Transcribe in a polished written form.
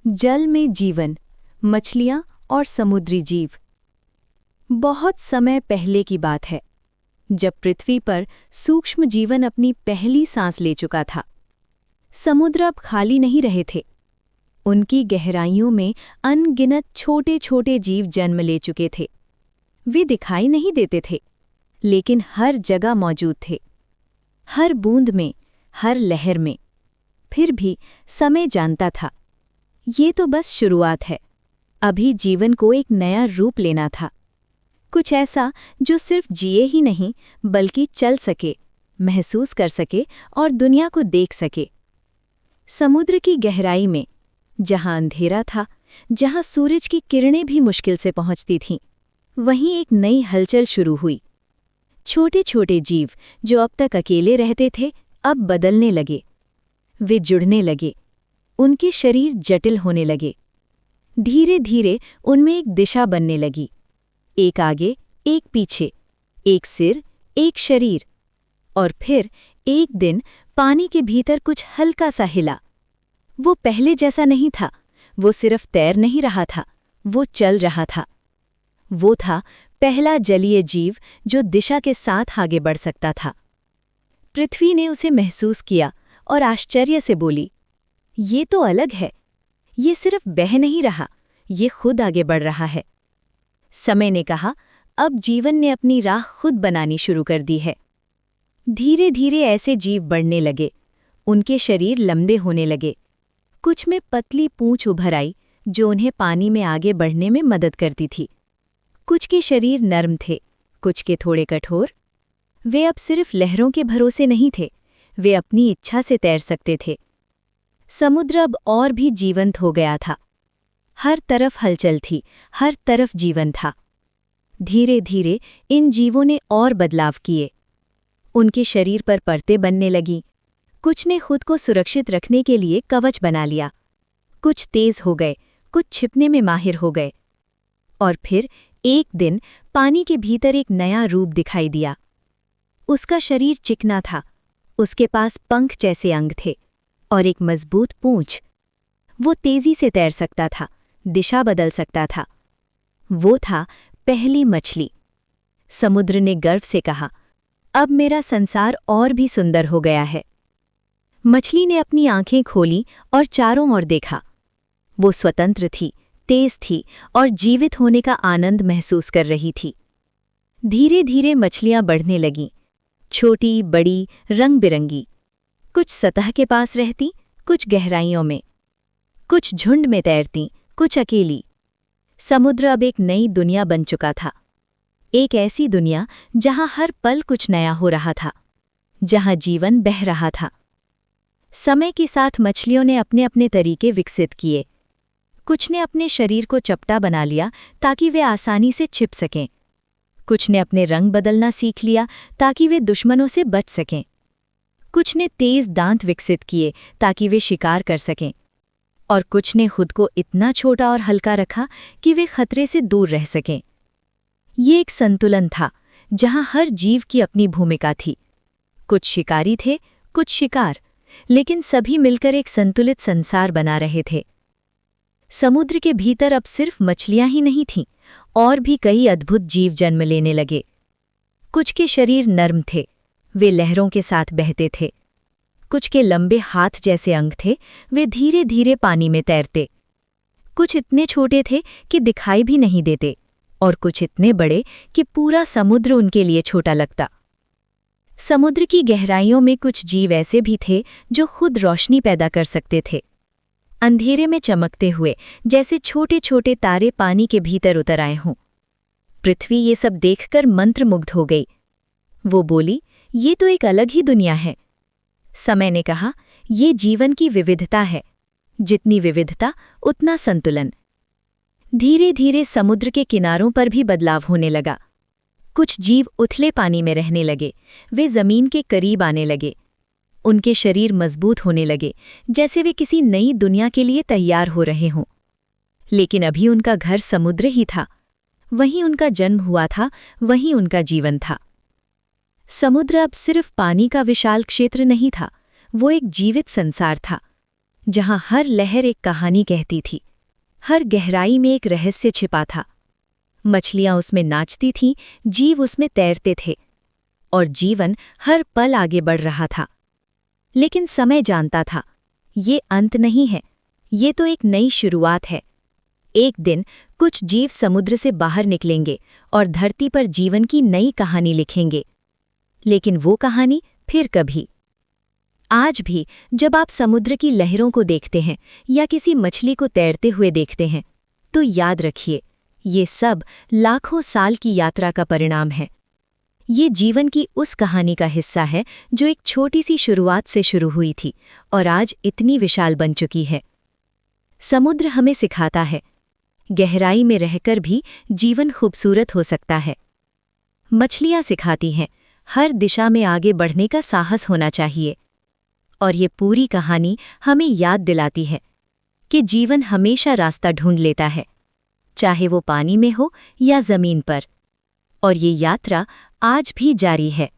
जल में जीवन, मछलियाँ और समुद्री जीव। बहुत समय पहले की बात है, जब पृथ्वी पर सूक्ष्म जीवन अपनी पहली सांस ले चुका था। समुद्र अब खाली नहीं रहे थे। उनकी गहराइयों में अनगिनत छोटे छोटे जीव जन्म ले चुके थे। वे दिखाई नहीं देते थे, लेकिन हर जगह मौजूद थे, हर बूंद में, हर लहर में। फिर भी समय जानता था, ये तो बस शुरुआत है। अभी जीवन को एक नया रूप लेना था, कुछ ऐसा जो सिर्फ जिए ही नहीं बल्कि चल सके, महसूस कर सके और दुनिया को देख सके। समुद्र की गहराई में, जहां अंधेरा था, जहां सूरज की किरणें भी मुश्किल से पहुंचती थीं, वहीं एक नई हलचल शुरू हुई। छोटे छोटे जीव जो अब तक अकेले रहते थे, अब बदलने लगे। वे जुड़ने लगे, उनके शरीर जटिल होने लगे। धीरे धीरे उनमें एक दिशा बनने लगी, एक आगे, एक पीछे, एक सिर, एक शरीर। और फिर एक दिन पानी के भीतर कुछ हल्का सा हिला। वो पहले जैसा नहीं था, वो सिर्फ तैर नहीं रहा था, वो चल रहा था। वो था पहला जलीय जीव जो दिशा के साथ आगे बढ़ सकता था। पृथ्वी ने उसे महसूस किया और आश्चर्य से बोली, ये तो अलग है। ये सिर्फ बह नहीं रहा, ये खुद आगे बढ़ रहा है। समय ने कहा, अब जीवन ने अपनी राह खुद बनानी शुरू कर दी है। धीरे धीरे ऐसे जीव बढ़ने लगे, उनके शरीर लंबे होने लगे। कुछ में पतली पूंछ उभर आई जो उन्हें पानी में आगे बढ़ने में मदद करती थी। कुछ के शरीर नर्म थे, कुछ के थोड़े कठोर। वे अब सिर्फ लहरों के भरोसे नहीं थे, वे अपनी इच्छा से तैर सकते थे। समुद्र अब और भी जीवंत हो गया था। हर तरफ हलचल थी, हर तरफ जीवन था। धीरे धीरे इन जीवों ने और बदलाव किए। उनके शरीर पर परतें बनने लगीं। कुछ ने खुद को सुरक्षित रखने के लिए कवच बना लिया। कुछ तेज हो गए, कुछ छिपने में माहिर हो गए। और फिर एक दिन पानी के भीतर एक नया रूप दिखाई दिया। उसका शरीर चिकना था, उसके पास पंख जैसे अंग थे और एक मजबूत पूंछ। वो तेजी से तैर सकता था, दिशा बदल सकता था। वो था पहली मछली। समुद्र ने गर्व से कहा, अब मेरा संसार और भी सुंदर हो गया है। मछली ने अपनी आंखें खोलीं और चारों ओर देखा। वो स्वतंत्र थी, तेज थी और जीवित होने का आनंद महसूस कर रही थी। धीरे धीरे मछलियां बढ़ने लगीं, छोटी, बड़ी, रंग बिरंगी। कुछ सतह के पास रहती, कुछ गहराइयों में, कुछ झुंड में तैरती, कुछ अकेली। समुद्र अब एक नई दुनिया बन चुका था। एक ऐसी दुनिया जहां हर पल कुछ नया हो रहा था, जहां जीवन बह रहा था। समय के साथ मछलियों ने अपने अपने तरीके विकसित किए। कुछ ने अपने शरीर को चपटा बना लिया ताकि वे आसानी से छिप सकें। कुछ ने अपने रंग बदलना सीख लिया ताकि वे दुश्मनों से बच सकें। कुछ ने तेज दांत विकसित किए ताकि वे शिकार कर सकें। और कुछ ने खुद को इतना छोटा और हल्का रखा कि वे खतरे से दूर रह सकें। ये एक संतुलन था जहां हर जीव की अपनी भूमिका थी। कुछ शिकारी थे, कुछ शिकार, लेकिन सभी मिलकर एक संतुलित संसार बना रहे थे। समुद्र के भीतर अब सिर्फ मछलियां ही नहीं थीं, और भी कई अद्भुत जीव जन्म लेने लगे। कुछ के शरीर नर्म थे, वे लहरों के साथ बहते थे। कुछ के लंबे हाथ जैसे अंग थे, वे धीरे धीरे पानी में तैरते। कुछ इतने छोटे थे कि दिखाई भी नहीं देते, और कुछ इतने बड़े कि पूरा समुद्र उनके लिए छोटा लगता। समुद्र की गहराइयों में कुछ जीव ऐसे भी थे जो खुद रोशनी पैदा कर सकते थे, अंधेरे में चमकते हुए, जैसे छोटे छोटे तारे पानी के भीतर उतर आए हों। पृथ्वी ये सब देखकर मंत्रमुग्ध हो गई। वो बोली, ये तो एक अलग ही दुनिया है। समय ने कहा, ये जीवन की विविधता है। जितनी विविधता उतना संतुलन। धीरे धीरे समुद्र के किनारों पर भी बदलाव होने लगा। कुछ जीव उथले पानी में रहने लगे, वे जमीन के करीब आने लगे। उनके शरीर मजबूत होने लगे, जैसे वे किसी नई दुनिया के लिए तैयार हो रहे हों। लेकिन अभी उनका घर समुद्र ही था। वहीं उनका जन्म हुआ था, वहीं उनका जीवन था। समुद्र अब सिर्फ पानी का विशाल क्षेत्र नहीं था, वो एक जीवित संसार था, जहां हर लहर एक कहानी कहती थी, हर गहराई में एक रहस्य छिपा था। मछलियां उसमें नाचती थीं, जीव उसमें तैरते थे, और जीवन हर पल आगे बढ़ रहा था। लेकिन समय जानता था, ये अंत नहीं है, ये तो एक नई शुरुआत है। एक दिन कुछ जीव समुद्र से बाहर निकलेंगे और धरती पर जीवन की नई कहानी लिखेंगे। लेकिन वो कहानी फिर कभी। आज भी जब आप समुद्र की लहरों को देखते हैं या किसी मछली को तैरते हुए देखते हैं, तो याद रखिए, ये सब लाखों साल की यात्रा का परिणाम है। ये जीवन की उस कहानी का हिस्सा है जो एक छोटी सी शुरुआत से शुरू हुई थी और आज इतनी विशाल बन चुकी है। समुद्र हमें सिखाता है, गहराई में रहकर भी जीवन खूबसूरत हो सकता है। मछलियां सिखाती हैं, हर दिशा में आगे बढ़ने का साहस होना चाहिए। और ये पूरी कहानी हमें याद दिलाती है कि जीवन हमेशा रास्ता ढूंढ लेता है, चाहे वो पानी में हो या जमीन पर। और ये यात्रा आज भी जारी है।